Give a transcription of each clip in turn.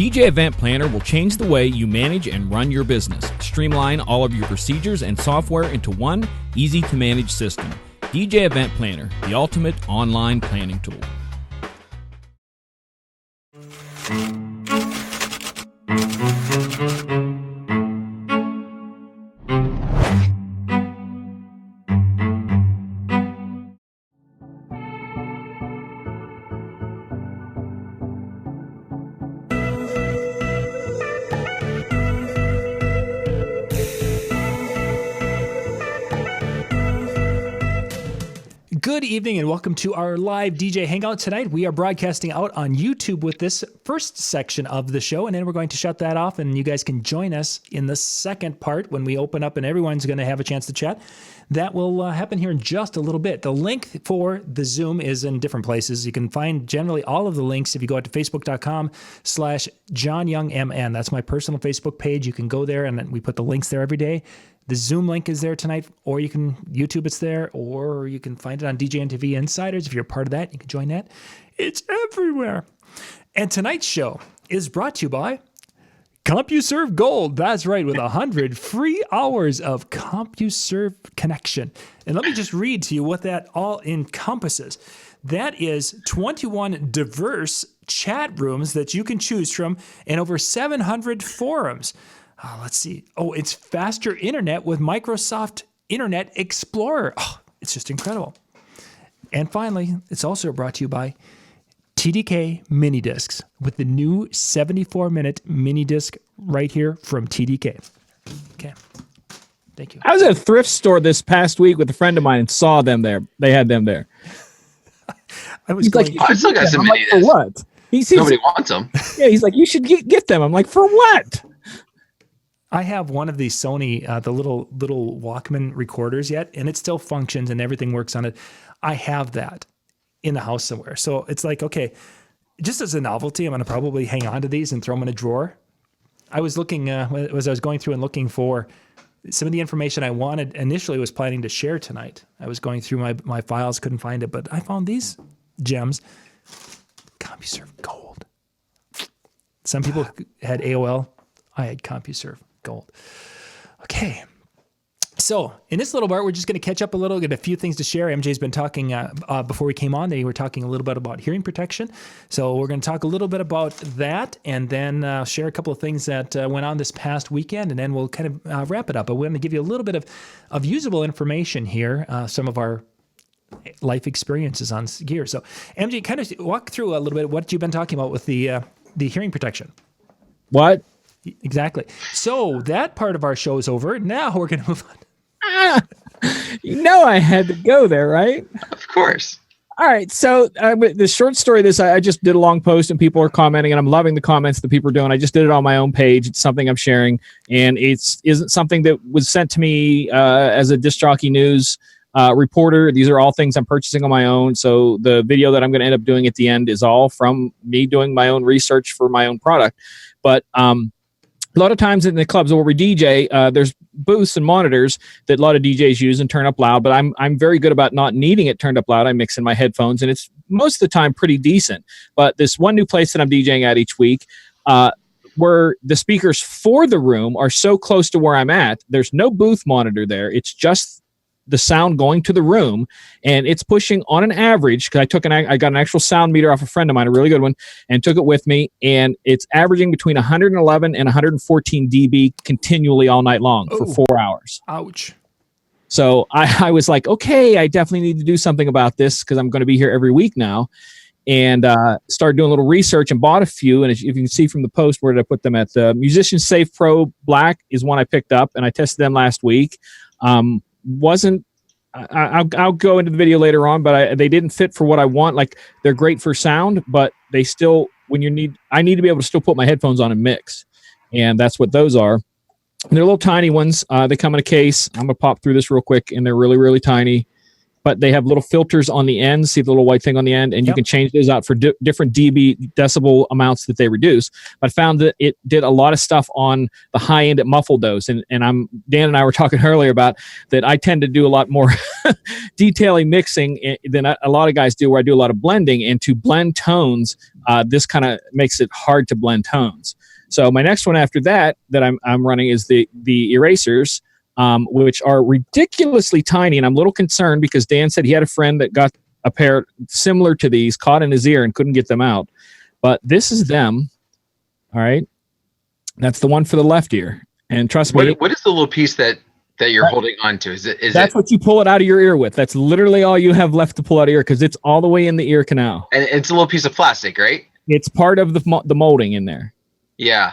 DJ Event Planner will change the way you manage and run your business. Streamline all of your procedures and software into one easy-to-manage system. DJ Event Planner, the ultimate online planning tool. Good evening and welcome to our live DJ Hangout tonight. We are broadcasting out on YouTube with this first section of the show, and then we're going to shut that off, and you guys can join us in the second part when we open up and everyone's going to have a chance to chat. That will happen here in just a little bit. The link for the Zoom is in different places. You can find generally all of the links if you go out to facebook.com/JohnYoungMN. That's my personal Facebook page. You can go there, and we put the links there every day. The Zoom link is there tonight, or you can YouTube it's there, or you can find it on DJNTV Insiders. If you're a part of that, you can join that. It's everywhere. And tonight's show is brought to you by CompuServe Gold. That's right, with 100 free hours of CompuServe connection. And let me just read to you what that all encompasses. That is 21 diverse chat rooms that you can choose from and over 700 forums. Let's see. Oh, it's faster internet with Microsoft Internet Explorer. Oh, it's just incredible. And finally, it's also brought to you by TDK mini discs with the new 74-minute mini disc right here from TDK. Okay. Thank you. I was at a thrift store this past week with a friend of mine and saw them there. They had them there. I still got some mini discs. For what? Nobody wants them. Yeah, he's like, you should get them. I'm like, for what? I have one of these Sony, the little Walkman recorders yet, and it still functions and everything works on it. I have that in the house somewhere. So it's like, okay, just as a novelty, I'm going to probably hang on to these and throw them in a drawer. I was looking, as I was going through and looking for some of the information I wanted, initially was planning to share tonight. I was going through my files, couldn't find it, but I found these gems. CompuServe Gold. Some people had AOL. I had CompuServe Gold. Okay. So in this little part, we're just going to catch up a little, get a few things to share. MJ's been talking before we came on. They were talking a little bit about hearing protection. So we're going to talk a little bit about that and then share a couple of things that went on this past weekend. And then we'll kind of wrap it up. But we're going to give you a little bit of usable information here, some of our life experiences on gear. So MJ, kind of walk through a little bit what you've been talking about with the hearing protection. What? Exactly. So that part of our show is over. Now we're going to move on. You know I had to go there, right? Of course. All right. So the short story of this, I just did a long post and people are commenting, and I'm loving the comments that people are doing. I just did it on my own page. It's something I'm sharing, and isn't something that was sent to me as a disc jockey news reporter. These are all things I'm purchasing on my own. So the video that I'm going to end up doing at the end is all from me doing my own research for my own product. But a lot of times in the clubs where we DJ, there's booths and monitors that a lot of DJs use and turn up loud, but I'm very good about not needing it turned up loud. I mix in my headphones, and it's most of the time pretty decent. But this one new place that I'm DJing at each week, where the speakers for the room are so close to where I'm at, there's no booth monitor there. It's just the sound going to the room, and it's pushing on an average, because I got an actual sound meter off a friend of mine, a really good one, and took it with me, and it's averaging between 111 and 114 dB continually all night long for 4 hours. Ouch. So I was like, okay, I definitely need to do something about this, because I'm going to be here every week now, and started doing a little research and bought a few. And if you can see from the post, where did I put them at? The Musician Safe Pro Black is one I picked up, and I tested them last week. I'll go into the video later on, but they didn't fit for what I want. Like, they're great for sound, but they still, I need to be able to still put my headphones on and mix. And that's what those are. And they're little tiny ones. They come in a case. I'm going to pop through this real quick, and they're really, really tiny. but they have little filters on the end. See the little white thing on the end, and you can change those out for different decibel amounts that they reduce. But I found that it did a lot of stuff on the high end. It muffled those, and Dan and I were talking earlier about that. I tend to do a lot more detailing mixing than a lot of guys do, where I do a lot of blending. And to blend tones, this kind of makes it hard to blend tones. So my next one after that I'm running is the erasers. Which are ridiculously tiny, and I'm a little concerned because Dan said he had a friend that got a pair similar to these, caught in his ear and couldn't get them out. But this is them. All right, that's the one for the left ear. And trust me, what is the little piece that you're holding on to? That's what you pull it out of your ear with. That's literally all you have left to pull out of your ear because it's all the way in the ear canal. And it's a little piece of plastic, right? It's part of the molding in there. Yeah,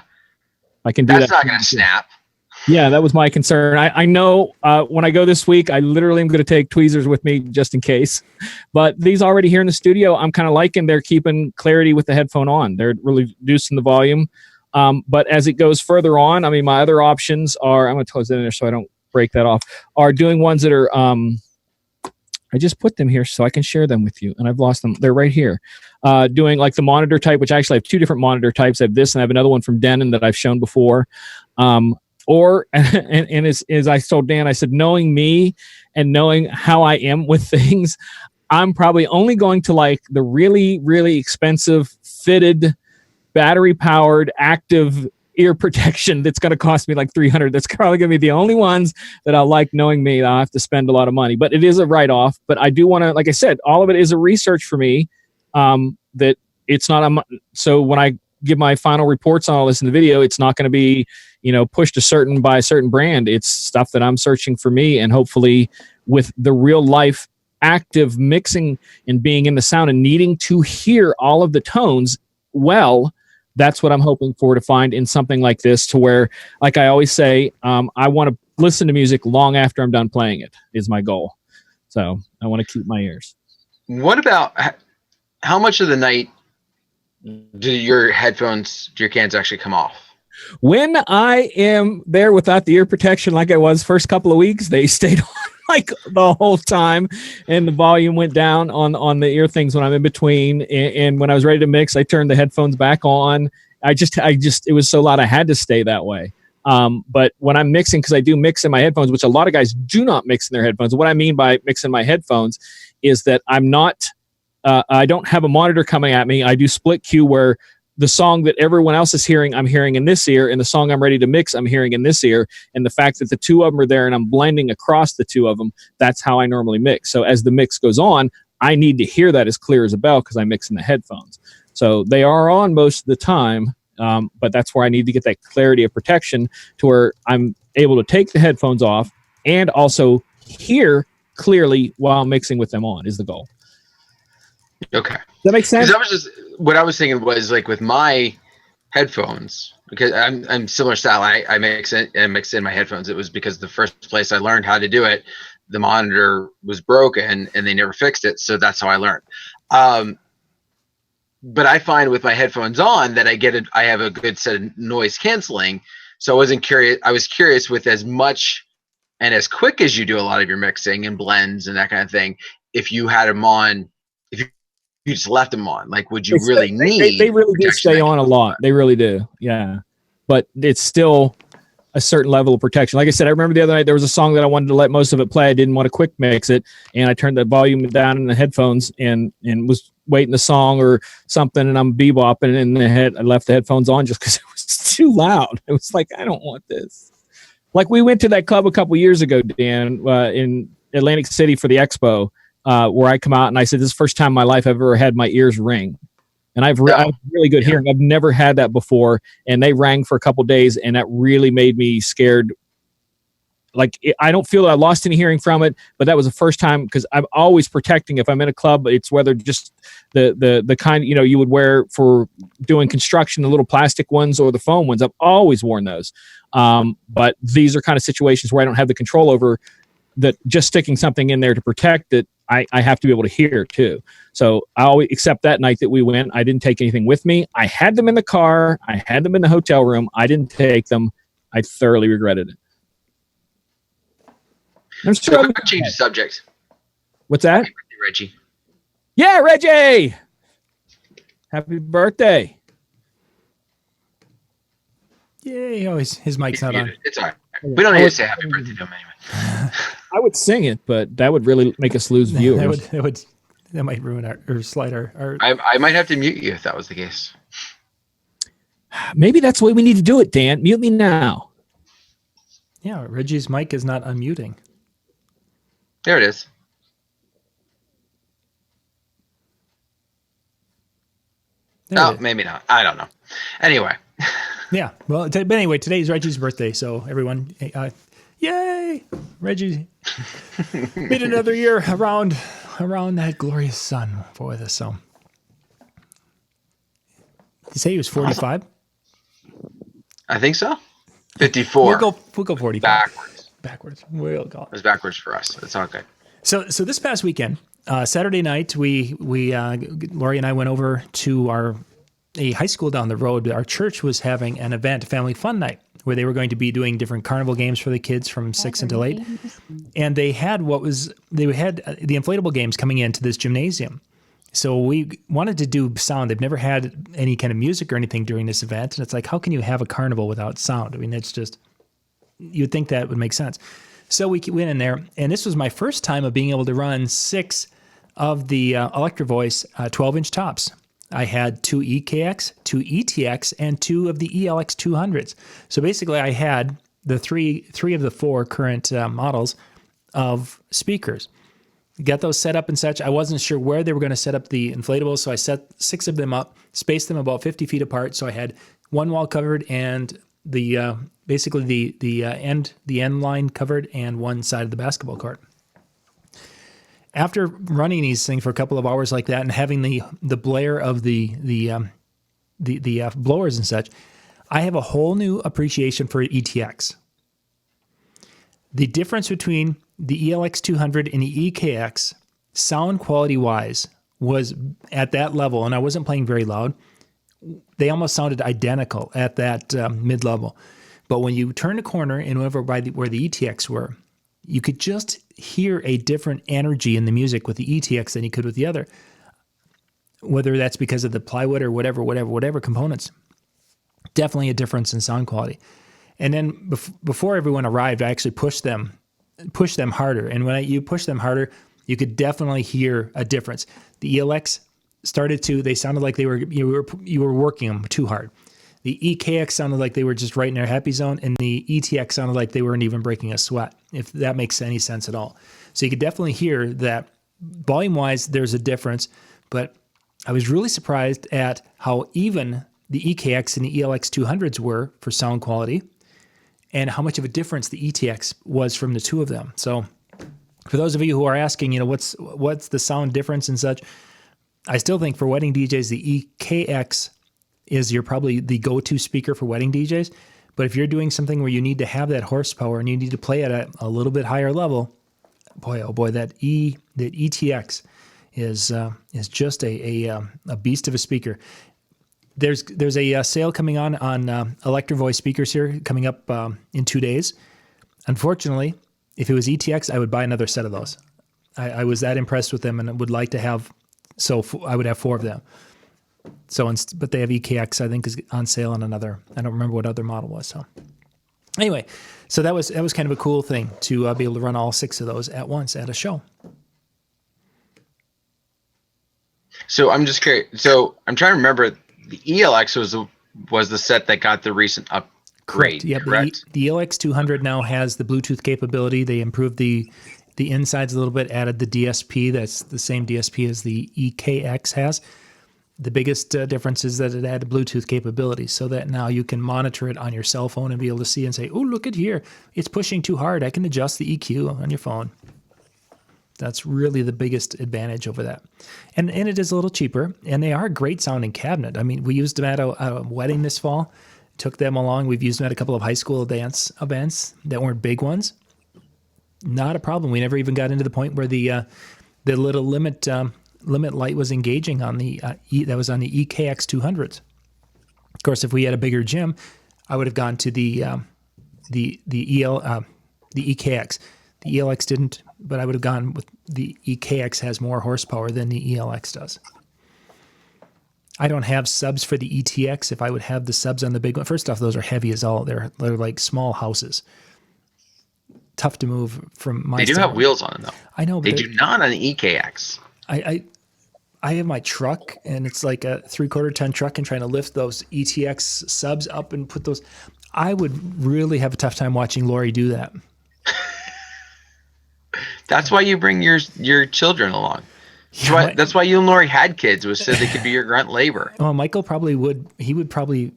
I can do that's not going to snap. Yeah, that was my concern. I know when I go this week, I literally am going to take tweezers with me just in case. But these already here in the studio, I'm kind of liking they're keeping clarity with the headphone on. They're really reducing the volume. But as it goes further on, I mean, my other options are, I'm going to close that in there so I don't break that off, are doing ones that are, I just put them here so I can share them with you. And I've lost them. They're right here. Doing like the monitor type, which I actually have two different monitor types. I have this and I have another one from Denon that I've shown before. Or, and as I told Dan, I said, knowing me and knowing how I am with things, I'm probably only going to like the really, really expensive fitted, battery powered, active ear protection that's going to cost me like $300. That's probably going to be the only ones that I'll like, knowing me. I'll have to spend a lot of money, but it is a write-off. But I do want to, like I said, all of it is a research for me, that it's not, so when I give my final reports on all this in the video, it's not going to be, pushed by a certain brand. It's stuff that I'm searching for me, and hopefully with the real life active mixing and being in the sound and needing to hear all of the tones well, that's what I'm hoping for to find in something like this, to where, like I always say, I want to listen to music long after I'm done playing it is my goal. So I want to keep my ears. What about how much of the night do your cans actually come off? When I am there without the ear protection, like I was first couple of weeks, they stayed on like the whole time, and the volume went down on the ear things when I'm in between. And when I was ready to mix, I turned the headphones back on. I just, it was so loud I had to stay that way. But when I'm mixing, because I do mix in my headphones, which a lot of guys do not mix in their headphones. What I mean by mixing my headphones is that I'm not, I don't have a monitor coming at me. I do split cue, where the song that everyone else is hearing, I'm hearing in this ear, and the song I'm ready to mix, I'm hearing in this ear. And the fact that the two of them are there and I'm blending across the two of them, that's how I normally mix. So as the mix goes on, I need to hear that as clear as a bell because I mix in the headphones. So they are on most of the time, but that's where I need to get that clarity of protection to where I'm able to take the headphones off and also hear clearly while mixing with them on is the goal. Okay. That makes sense. What I was thinking was, like, with my headphones, because I'm similar style. I mix in my headphones. It was because the first place I learned how to do it, the monitor was broken and they never fixed it. So that's how I learned. But I find with my headphones on that I have a good set of noise canceling. So I was curious with as much and as quick as you do a lot of your mixing and blends and that kind of thing, if you had them on, you just left them on, like, would you need? They really do stay on a lot. They really do. Yeah. But it's still a certain level of protection. Like I said, I remember the other night, there was a song that I wanted to let most of it play. I didn't want to quick mix it. And I turned the volume down in the headphones and was waiting the song or something. And I'm bebopping in the head. I left the headphones on just because it was too loud. It was like, I don't want this. Like, we went to that club a couple years ago, Dan, in Atlantic City for the expo. Where I come out and I said, this is the first time in my life I've ever had my ears ring. And I've really good hearing. I've never had that before. And they rang for a couple days, and that really made me scared. Like, I don't feel that I lost any hearing from it, but that was the first time, because I'm always protecting. If I'm in a club, it's whether just the kind, you would wear for doing construction, the little plastic ones or the foam ones. I've always worn those. But these are kind of situations where I don't have the control over that. Just sticking something in there to protect it, I have to be able to hear too. So I always, except that night that we went, I didn't take anything with me. I had them in the car. I had them in the hotel room. I didn't take them. I thoroughly regretted it. I'm sure. So change the subject. What's that? Happy birthday, Reggie. Yeah, Reggie. Happy birthday. Yay! Oh, his mic's not on. It's all right. We don't need to say happy birthday to him anyway. I would sing it, but that would really make us lose viewers. That might ruin or slide our. I might have to mute you if that was the case. Maybe that's the way we need to do it, Dan. Mute me now. Yeah, Reggie's mic is not unmuting. There it is. There it is. Maybe not. I don't know. Anyway. Yeah. Well, but anyway, today's Reggie's birthday, so everyone, yay! Reggie made another year around that glorious sun with us. So, you say he was 45? I think so. 54. We'll go 45. Backwards. We'll go. It was backwards for us. It's all good. So this past weekend, Saturday night, we Lori and I went over to a high school down the road. Our church was having an event, a family fun night, where they were going to be doing different carnival games for the kids from 6 until 8. And they had the inflatable games coming into this gymnasium. So we wanted to do sound. They've never had any kind of music or anything during this event. And it's like, how can you have a carnival without sound? I mean, it's just, you'd think that would make sense. So we went in there, and this was my first time of being able to run 6 of the Electro Voice 12-inch tops. I had 2 EKX, 2 ETX, and 2 of the ELX 200s. So basically, I had the three of the 4 current models of speakers. Got those set up and such. I wasn't sure where they were going to set up the inflatables, so I set 6 of them up, spaced them about 50 feet apart. So I had one wall covered and the basically the end line covered and one side of the basketball court. After running these things for a couple of hours like that and having the blare of the blowers and such, I have a whole new appreciation for ETX. The difference between the ELX 200 and the EKX, sound quality wise, was at that level, and I wasn't playing very loud. They almost sounded identical at that mid level. But when you turn a corner and over by where the ETX were, you could just hear a different energy in the music with the ETX than you could with the other. Whether that's because of the plywood or whatever components. Definitely a difference in sound quality. And then before everyone arrived, I actually pushed them harder. And when you push them harder, you could definitely hear a difference. The ELX they sounded like you were working them too hard. The EKX sounded like they were just right in their happy zone, and the ETX sounded like they weren't even breaking a sweat, if that makes any sense at all. So you could definitely hear that volume-wise there's a difference, but I was really surprised at how even the EKX and the ELX 200s were for sound quality, and how much of a difference the ETX was from the two of them. So for those of you who are asking, what's the sound difference and such, I still think for wedding DJs, the EKX is probably the go-to speaker for wedding DJs. But if you're doing something where you need to have that horsepower and you need to play at a little bit higher level, boy, that ETX is just a beast of a speaker. There's a sale coming on Electro Voice speakers here coming up in 2 days. Unfortunately, if it was ETX, I would buy another set of those. I was that impressed with them and would like to have. So I would have 4 of them. But they have EKX, I think, is on sale on another. I don't remember what other model was. So anyway, so that was kind of a cool thing to be able to run all 6 of those at once at a show. So I'm just curious. So I'm trying to remember. The ELX was the set that got the recent upgrade. Yeah, correct? The ELX 200 now has the Bluetooth capability. They improved the insides a little bit, added the DSP. That's the same DSP as the EKX has. The biggest difference is that it added Bluetooth capability so that now you can monitor it on your cell phone and be able to see and say, oh, look at here. It's pushing too hard. I can adjust the EQ on your phone. That's really the biggest advantage over that. And it is a little cheaper, and they are a great sounding cabinet. I mean, we used them at a wedding this fall, took them along. We've used them at a couple of high school dance events that weren't big ones. Not a problem. We never even got into the point where the little limit light was engaging on that was on the EKX 200s. Of course, if we had a bigger gym, I would have gone to the EKX. The ELX didn't, but I would have gone with the EKX has more horsepower than the ELX does. I don't have subs for the ETX. If I would have the subs on the big one, first off, those are heavy as all. They're like small houses. Tough to move from my. They do have wheels on them though. I know, but they do not on the EKX. I have my truck, and it's like a 3/4 ton truck, and trying to lift those ETX subs up and put those. I would really have a tough time watching Lori do that. That's why you bring your children along. That's why you and Lori had kids, was so they could be your grunt labor. Well, Michael probably would. He would probably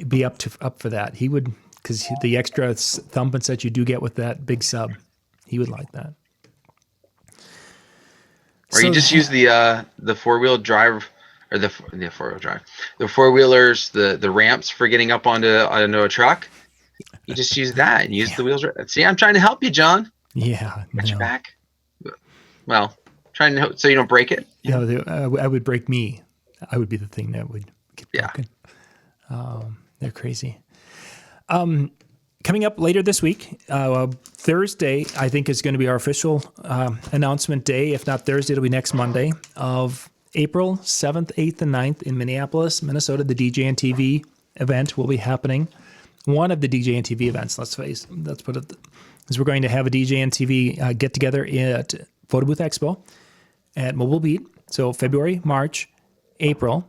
be up for that. He would, because the extra thumpings that you do get with that big sub, he would like that. Or you just use the 4-wheel drive, or the 4-wheel drive, the 4-wheelers, the ramps for getting up onto a truck. You just use that and use the wheels. See, I'm trying to help you, John. Yeah, got your back. Well, trying to help so you don't break it. Yeah, I would break me. I would be the thing that would get broken. They're crazy. Coming up later this week, Thursday, I think is going to be our official announcement day. If not Thursday, it'll be next Monday of April 7th, 8th, and 9th in Minneapolis, Minnesota. The DJNTV event will be happening. One of the DJNTV events, let's put it, is we're going to have a DJNTV get together at Photo Booth Expo at Mobile Beat. So February, March, April.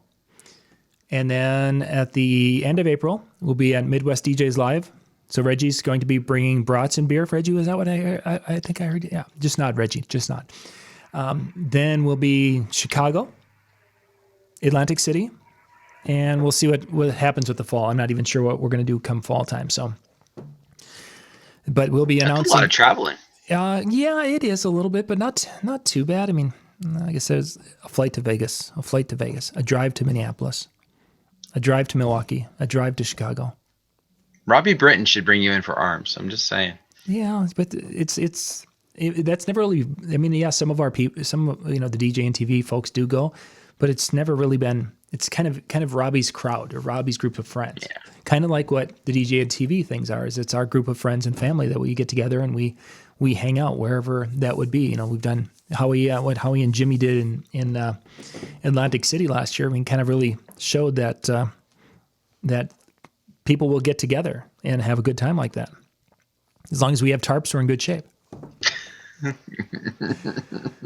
And then at the end of April, we'll be at Midwest DJs Live. So Reggie's going to be bringing brats and beer for Reggie. Was that what I think I heard? Yeah, just nod, Reggie, just nod. Then we'll be Chicago, Atlantic City, and we'll see what happens with the fall. I'm not even sure what we're going to do come fall time. So, but we'll be announcing. That's a lot of traveling. Yeah, it is a little bit, but not too bad. I mean, I guess there's a flight to Vegas, a drive to Minneapolis, a drive to Milwaukee, a drive to Chicago. Robbie Britton should bring you in for arms. I'm just saying. Yeah, but that's never really. I mean, yeah, some of our people, the DJNTV folks do go, but it's never really been. It's kind of Robbie's crowd or Robbie's group of friends. Yeah. Kind of like what the DJNTV things are. Is it's our group of friends and family that we get together and we hang out wherever that would be. You know, we've done what Howie and Jimmy did in Atlantic City last year. I mean, kind of really showed that that people will get together and have a good time like that. As long as we have tarps, we're in good shape.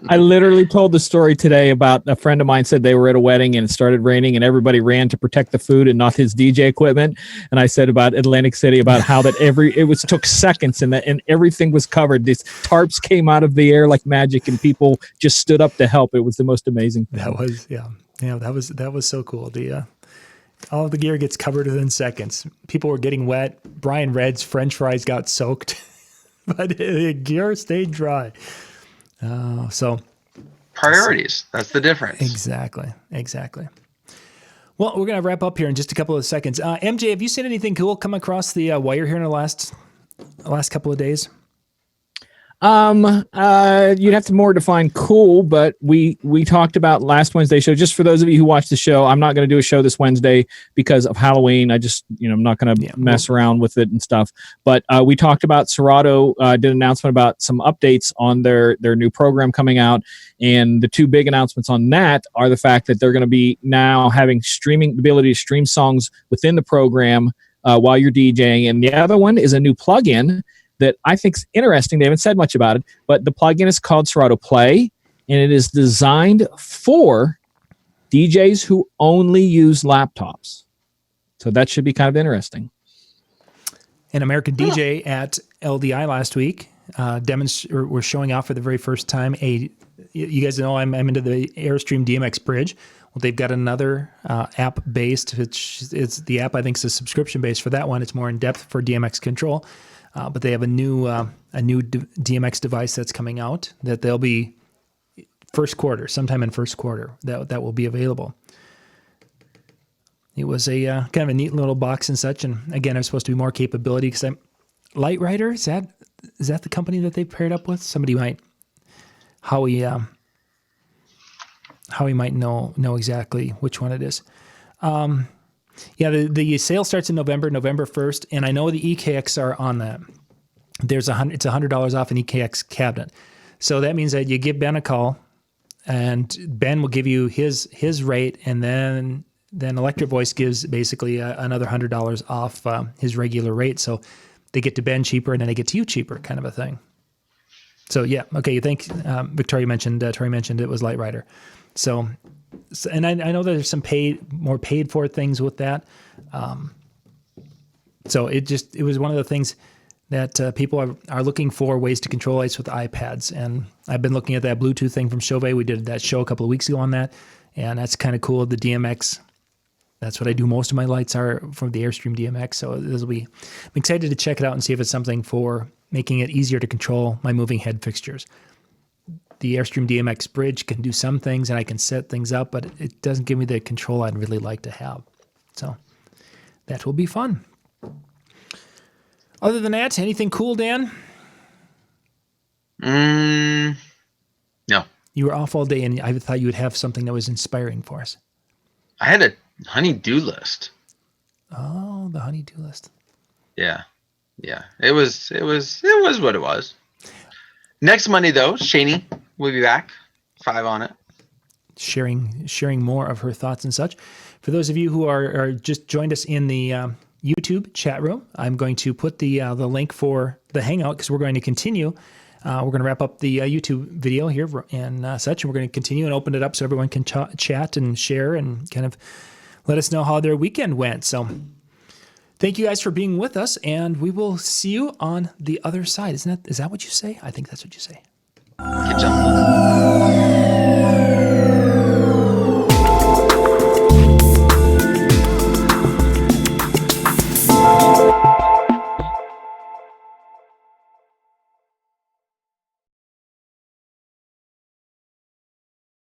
I literally told the story today about a friend of mine said they were at a wedding and it started raining and everybody ran to protect the food and not his DJ equipment. And I said about Atlantic City, about how that took seconds and everything was covered. These tarps came out of the air like magic and people just stood up to help. It was the most amazing thing. That was so cool. All of the gear gets covered within seconds. People were getting wet. Brian Red's French fries got soaked, but the gear stayed dry. So priorities. That's the difference. Exactly. Well, we're going to wrap up here in just a couple of seconds. MJ, have you seen anything cool come across the wire here in the last couple of days? You'd have to more define cool, but we talked about last Wednesday show. Just for those of you who watched the show, I'm not going to do a show this Wednesday because of Halloween. I just, I'm not going to mess around with it and stuff. But we talked about Cerrado, did an announcement about some updates on their new program coming out. And the two big announcements on that are the fact that they're going to be now having the ability to stream songs within the program while you're DJing. And the other one is a new plugin that I think is interesting. They haven't said much about it, but the plugin is called Cerrado Play, and it is designed for DJs who only use laptops. So that should be kind of interesting. An American DJ at LDI last week we're showing off for the very first time you guys know I'm into the Airstream DMX bridge. Well, they've got another app-based, which is the app I think is a subscription-based for that one. It's more in-depth for DMX control. But they have a new DMX device that's coming out that they'll be sometime in first quarter that will be available. It was a kind of a neat little box and such. And again, there's supposed to be more capability because Light Rider, is that the company that they paired up with? Somebody might, Howie might know exactly which one it is. The sale starts in November 1st, and I know the EKX are on that. it's $100 off an EKX cabinet. So that means that you give Ben a call, and Ben will give you his rate, and then Electric Voice gives basically another $100 off his regular rate. So they get to Ben cheaper, and then they get to you cheaper, kind of a thing. So yeah, okay. You think Tori mentioned it was Light Rider. So and I know there's some more paid for things with that. So it was one of the things that people are looking for, ways to control lights with iPads. And I've been looking at that Bluetooth thing from Chauvet. We did that show a couple of weeks ago on that, and that's kind of cool. The DMX, that's what I do. Most of my lights are from the Airstream DMX. So I'm excited to check it out and see if it's something for making it easier to control my moving head fixtures. The Airstream DMX bridge can do some things, and I can set things up, but it doesn't give me the control I'd really like to have. So that will be fun. Other than that, anything cool, Dan? No. You were off all day, and I thought you would have something that was inspiring for us. I had a honey-do list. Oh, the honey-do list. Yeah. It was what it was. Next Monday, though, Shani will be back. 5 on it. Sharing more of her thoughts and such. For those of you who are just joined us in the YouTube chat room, I'm going to put the link for the Hangout, because we're going to continue. We're going to wrap up the YouTube video here and such, and we're going to continue and open it up so everyone can chat and share and kind of let us know how their weekend went. So thank you guys for being with us, and we will see you on the other side. Is that what you say? I think that's what you say. Good job.